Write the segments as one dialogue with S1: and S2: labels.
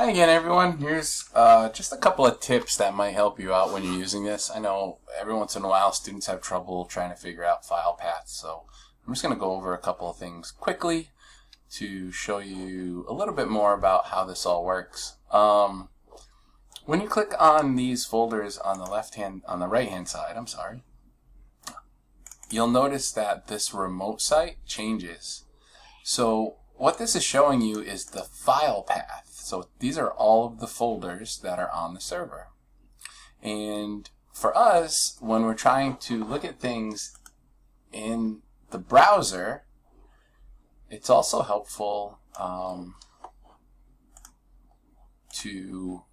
S1: Hi again, everyone. Here's just a couple of tips that might help you out when you're using this. I know every once in a while students have trouble trying to figure out file paths, so I'm just going to go over a couple of things quickly to show you a little bit more about how this all works. When you click on these folders on the right hand side, you'll notice that this remote site changes. So what this is showing you is the file path. So these are all of the folders that are on the server. And for us, when we're trying to look at things in the browser, it's also helpful to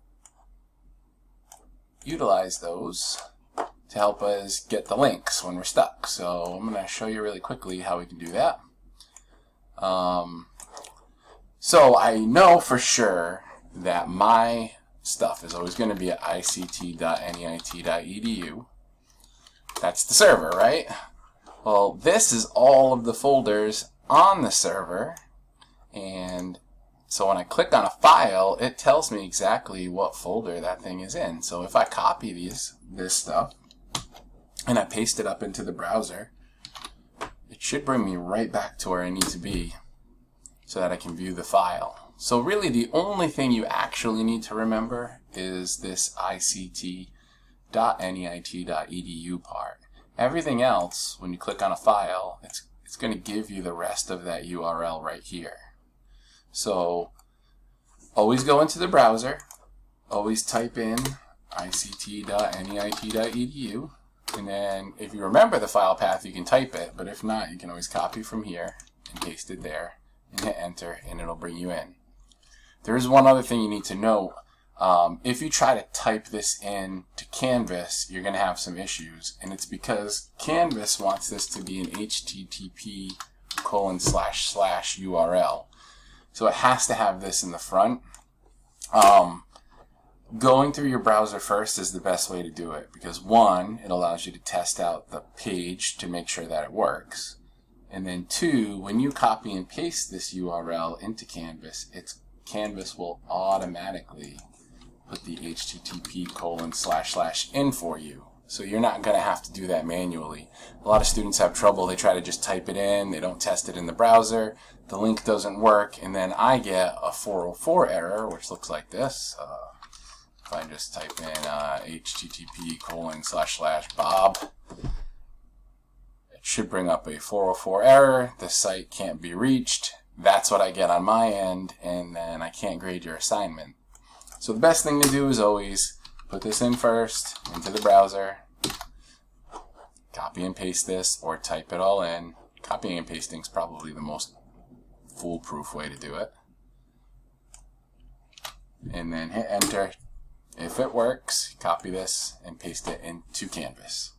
S1: utilize those to help us get the links when we're stuck. So I'm going to show you really quickly how we can do that. So I know for sure that my stuff is always going to be at ict.neit.edu. That's the server, right? Well, this is all of the folders on the server, and so when I click on a file, it tells me exactly what folder that thing is in. So if I copy this stuff and I paste it up into the browser, it should bring me right back to where I need to be so that I can view the file. So really the only thing you actually need to remember is this ict.neit.edu part. Everything else, when you click on a file, it's going to give you the rest of that URL right here. So always go into the browser, always type in ict.neit.edu, and then if you remember the file path you can type it, but if not you can always copy from here and paste it there and hit enter and it'll bring you in. There is one other thing you need to know. If you try to type this in to Canvas, you're going to have some issues, and it's because Canvas wants this to be an http:// so it has to have this in the front. Going through your browser first is the best way to do it, because one, it allows you to test out the page to make sure that it works, and then two, when you copy and paste this URL into Canvas, Canvas will automatically put the http:// in for you. So you're not going to have to do that manually. A lot of students have trouble. They try to just type it in. They don't test it in the browser. The link doesn't work. And then I get a 404 error, which looks like this. If I just type in http://bob, it should bring up a 404 error. The site can't be reached. That's what I get on my end, and then I can't grade your assignment. So the best thing to do is always put this in first into the browser, copy and paste this, or type it all in. Copying and pasting is probably the most foolproof way to do it. And then hit enter. If it works, copy this and paste it into Canvas.